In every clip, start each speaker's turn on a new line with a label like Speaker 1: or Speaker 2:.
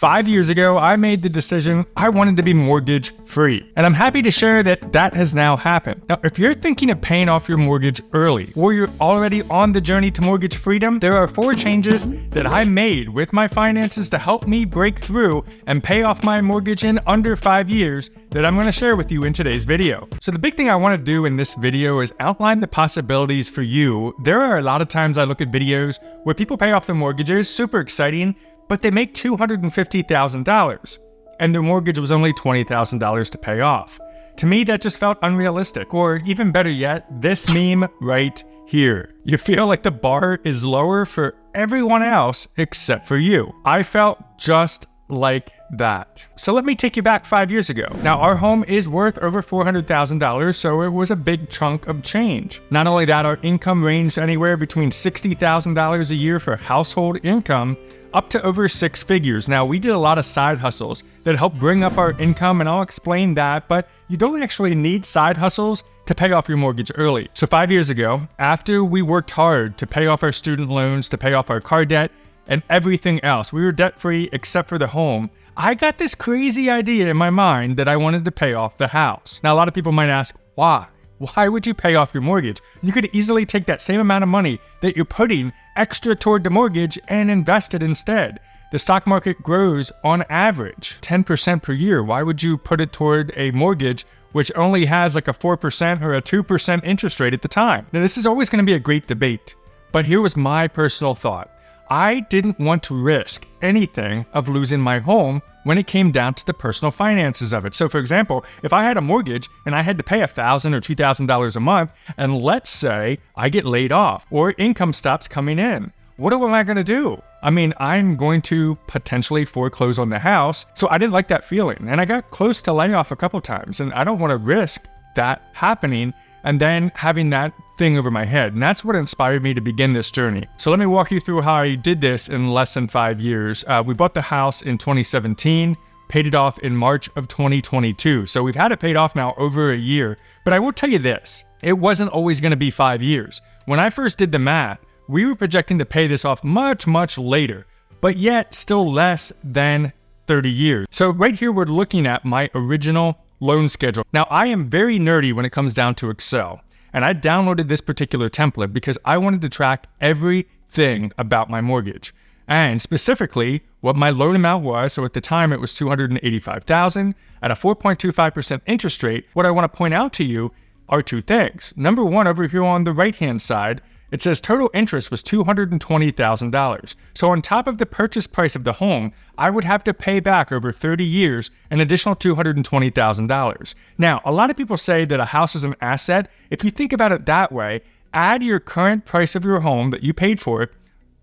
Speaker 1: 5 years ago, I made the decision I wanted to be mortgage free. And I'm happy to share that that has now happened. Now, if you're thinking of paying off your mortgage early, or you're already on the journey to mortgage freedom, there are 4 changes that I made with my finances to help me break through and pay off my mortgage in under 5 years that I'm going to share with you in today's video. So the big thing I want to do in this video is outline the possibilities for you. There are a lot of times I look at videos where people pay off their mortgages, super exciting, but they make $250,000 and their mortgage was only $20,000 to pay off. To me, that just felt unrealistic, or even better yet, this meme right here. You feel like the bar is lower for everyone else except for you. I felt just like that. So let me take you back 5 years ago. Now, our home is worth over $400,000, so it was a big chunk of change. Not only that, our income ranged anywhere between $60,000 a year for household income up to over 6 figures. Now, we did a lot of side hustles that helped bring up our income, and I'll explain that, but you don't actually need side hustles to pay off your mortgage early. So 5 years ago, after we worked hard to pay off our student loans, to pay off our car debt, and everything else, we were debt-free except for the home, I got this crazy idea in my mind that I wanted to pay off the house. Now, a lot of people might ask, why? Why would you pay off your mortgage? You could easily take that same amount of money that you're putting extra toward the mortgage and invest it instead. The stock market grows on average 10% per year. Why would you put it toward a mortgage which only has like a 4% or a 2% interest rate at the time? Now, this is always going to be a great debate, but here was my personal thought. I didn't want to risk anything of losing my home when it came down to the personal finances of it. So for example, if I had a mortgage and I had to pay $1,000 or $2,000 a month, and let's say I get laid off or income stops coming in, what am I going to do? I mean, I'm going to potentially foreclose on the house. So I didn't like that feeling. And I got close to laying off a couple times, and I don't want to risk that happening and then having that thing over my head. And that's what inspired me to begin this journey. So let me walk you through how I did this in less than 5 years. We bought the house in 2017, paid it off in March of 2022. So we've had it paid off now over a year. But I will tell you this, it wasn't always going to be 5 years. When I first did the math, we were projecting to pay this off much, much later, but yet still less than 30 years. So right here, we're looking at my original loan schedule. Now, I am very nerdy when it comes down to Excel, and I downloaded this particular template because I wanted to track everything about my mortgage, and specifically what my loan amount was. So at the time, it was $285,000 at a 4.25% interest rate. What I want to point out to you are 2 things. Number one, over here on the right-hand side, it says total interest was $220,000. So on top of the purchase price of the home, I would have to pay back over 30 years an additional $220,000. Now, a lot of people say that a house is an asset. If you think about it that way, add your current price of your home that you paid for it,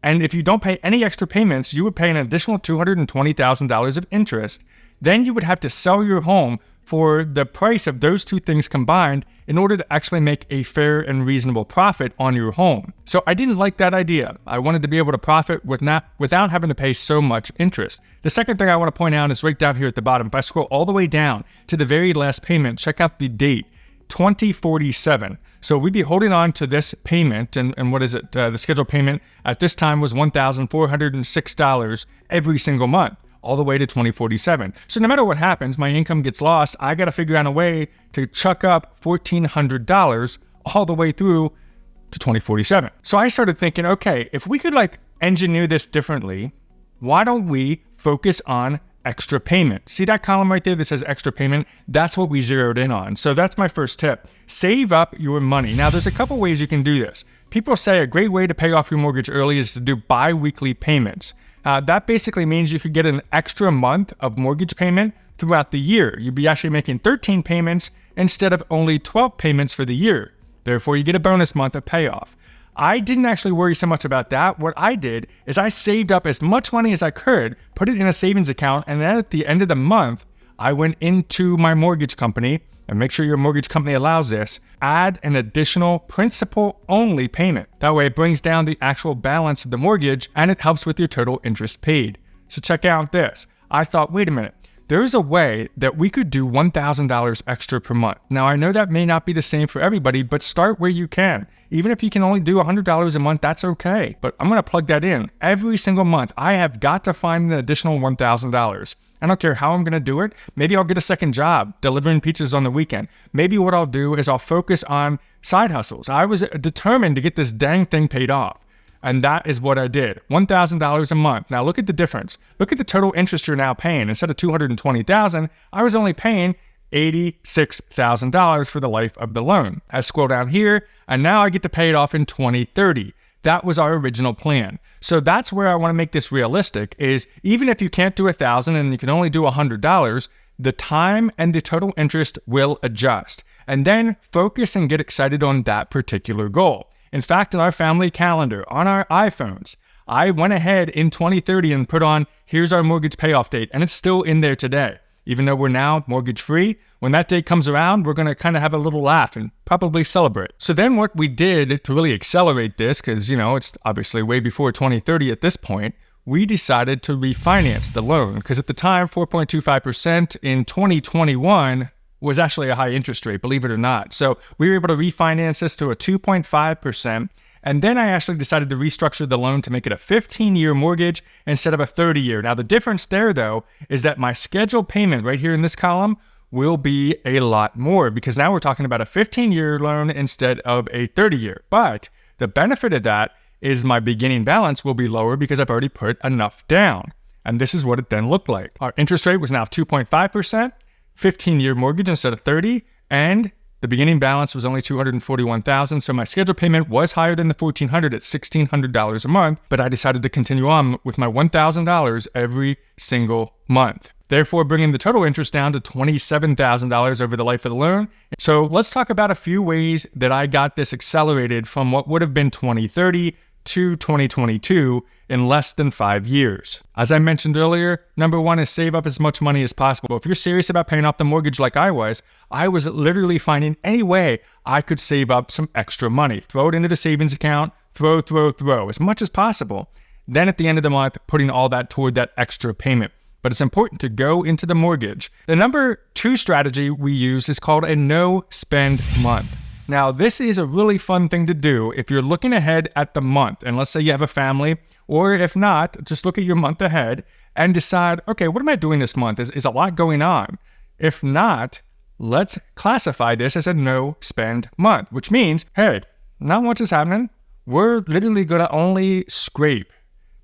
Speaker 1: and if you don't pay any extra payments, you would pay an additional $220,000 of interest. Then you would have to sell your home for the price of those 2 things combined in order to actually make a fair and reasonable profit on your home. So I didn't like that idea. I wanted to be able to profit without having to pay so much interest. The second thing I want to point out is right down here at the bottom. If I scroll all the way down to the very last payment, check out the date, 2047. So we'd be holding on to this payment, and what is it? The scheduled payment at this time was $1,406 every single month, all the way to 2047. So no matter what happens, my income gets lost. I got to figure out a way to chuck up $1,400 all the way through to 2047. So I started thinking, okay, if we could engineer this differently, why don't we focus on extra payment? See that column right there that says extra payment? That's what we zeroed in on. So that's my first tip. Save up your money. Now, there's a couple ways you can do this. People say a great way to pay off your mortgage early is to do bi-weekly payments. That basically means you could get an extra month of mortgage payment throughout the year. You'd be actually making 13 payments instead of only 12 payments for the year. Therefore, you get a bonus month of payoff. I didn't actually worry so much about that. What I did is I saved up as much money as I could, put it in a savings account, and then at the end of the month, I went into my mortgage company, and make sure your mortgage company allows this, add an additional principal-only payment. That way it brings down the actual balance of the mortgage and it helps with your total interest paid. So check out this. I thought, wait a minute, there is a way that we could do $1,000 extra per month. Now, I know that may not be the same for everybody, but start where you can. Even if you can only do $100 a month, that's okay. But I'm going to plug that in. Every single month, I have got to find an additional $1,000. I don't care how I'm going to do it. Maybe I'll get a second job delivering pizzas on the weekend. Maybe what I'll do is I'll focus on side hustles. I was determined to get this dang thing paid off. And that is what I did. $1,000 a month. Now look at the difference. Look at the total interest you're now paying. Instead of $220,000, I was only paying $86,000 for the life of the loan. I scroll down here, and now I get to pay it off in 2030. That was our original plan. So that's where I want to make this realistic, is even if you can't do $1,000 and you can only do $100, the time and the total interest will adjust. And then focus and get excited on that particular goal. In fact, in our family calendar, on our iPhones, I went ahead in 2030 and put on, here's our mortgage payoff date, and it's still in there today. Even though we're now mortgage free, when that date comes around, we're going to kind of have a little laugh and probably celebrate. So then what we did to really accelerate this, because, it's obviously way before 2030 at this point, we decided to refinance the loan. Because at the time, 4.25% in 2021 was actually a high interest rate, believe it or not. So we were able to refinance this to a 2.5%. And then I actually decided to restructure the loan to make it a 15-year mortgage instead of a 30-year. Now, the difference there, though, is that my scheduled payment right here in this column will be a lot more, because now we're talking about a 15-year loan instead of a 30-year. But the benefit of that is my beginning balance will be lower because I've already put enough down. And this is what it then looked like. Our interest rate was now 2.5%, 15-year mortgage instead of 30, and the beginning balance was only $241,000, so my scheduled payment was higher than the $1,400 at $1,600 a month, but I decided to continue on with my $1,000 every single month, therefore bringing the total interest down to $27,000 over the life of the loan. So let's talk about a few ways that I got this accelerated from what would have been 2030 to 2022 in less than 5 years. As I mentioned earlier, number one is save up as much money as possible. If you're serious about paying off the mortgage like I was literally finding any way I could save up some extra money. Throw it into the savings account, throw as much as possible. Then at the end of the month, putting all that toward that extra payment. But it's important to go into the mortgage. The number two strategy we use is called a no-spend month. Now, this is a really fun thing to do if you're looking ahead at the month. And let's say you have a family, or if not, just look at your month ahead and decide, okay, what am I doing this month? Is a lot going on? If not, let's classify this as a no-spend month, which means, hey, not much is happening. We're literally going to only scrape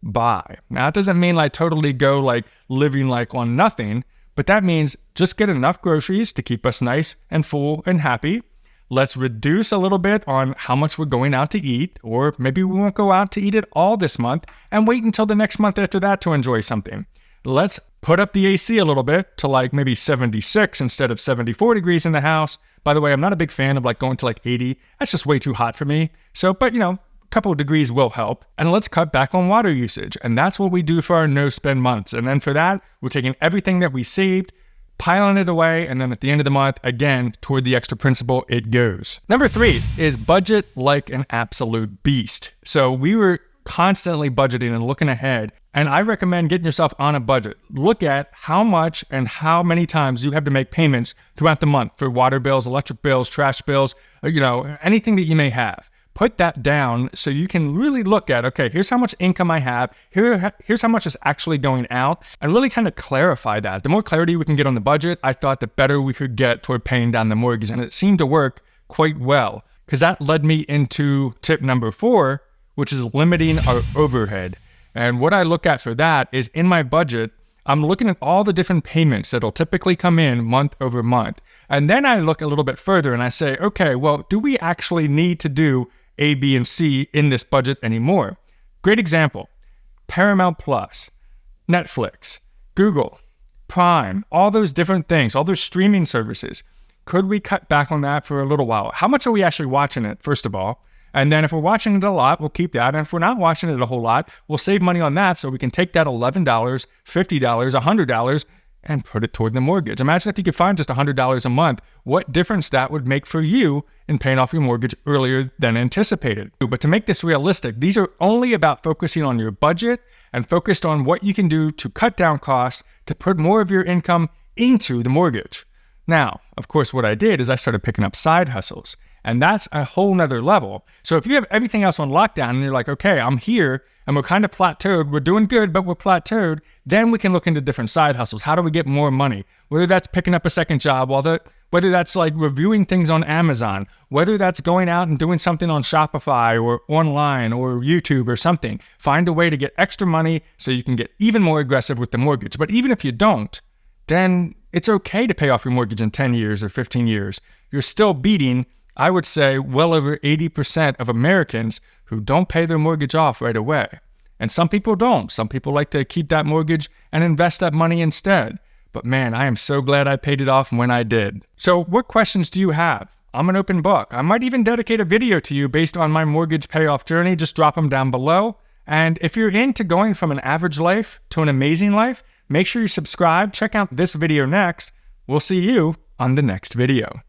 Speaker 1: by. Now, it doesn't mean totally go living on nothing, but that means just get enough groceries to keep us nice and full and happy. Let's reduce a little bit on how much we're going out to eat, or maybe we won't go out to eat at all this month and wait until the next month after that to enjoy something. Let's put up the AC a little bit to maybe 76 instead of 74 degrees in the house. By the way, I'm not a big fan of going to 80. That's just way too hot for me. So, but a couple of degrees will help. And let's cut back on water usage. And that's what we do for our no spend months. And then for that, we're taking everything that we saved, piling it away, and then at the end of the month, again, toward the extra principal, it goes. Number three is budget like an absolute beast. So we were constantly budgeting and looking ahead, and I recommend getting yourself on a budget. Look at how much and how many times you have to make payments throughout the month for water bills, electric bills, trash bills, anything that you may have. Put that down so you can really look at, okay, here's how much income I have, here's how much is actually going out, and really kind of clarify that. The more clarity we can get on the budget, I thought the better we could get toward paying down the mortgage, and it seemed to work quite well, because that led me into tip number 4, which is limiting our overhead. And what I look at for that is in my budget, I'm looking at all the different payments that'll typically come in month over month. And then I look a little bit further and I say, okay, well, do we actually need to do A, B, and C in this budget anymore? Great example, Paramount Plus, Netflix, Google, Prime, all those different things, all those streaming services. Could we cut back on that for a little while? How much are we actually watching it, first of all? And then if we're watching it a lot, we'll keep that. And if we're not watching it a whole lot, we'll save money on that so we can take that $11, $50, $100 and put it toward the mortgage. Imagine if you could find just $100 a month, what difference that would make for you in paying off your mortgage earlier than anticipated. But to make this realistic, these are only about focusing on your budget and focused on what you can do to cut down costs to put more of your income into the mortgage. Now, of course, what I did is I started picking up side hustles, and that's a whole nother level. So if you have everything else on lockdown and you're like, okay, I'm here and we're kind of plateaued, we're doing good, but we're plateaued, then we can look into different side hustles. How do we get more money? Whether that's picking up a second job, whether that's like reviewing things on Amazon, whether that's going out and doing something on Shopify or online or YouTube or something. Find a way to get extra money so you can get even more aggressive with the mortgage. But even if you don't, then it's okay to pay off your mortgage in 10 years or 15 years. You're still beating, I would say, well over 80% of Americans who don't pay their mortgage off right away. And some people don't. Some people like to keep that mortgage and invest that money instead. But man, I am so glad I paid it off when I did. So what questions do you have? I'm an open book. I might even dedicate a video to you based on my mortgage payoff journey. Just drop them down below. And if you're into going from an average life to an amazing life, make sure you subscribe. Check out this video next. We'll see you on the next video.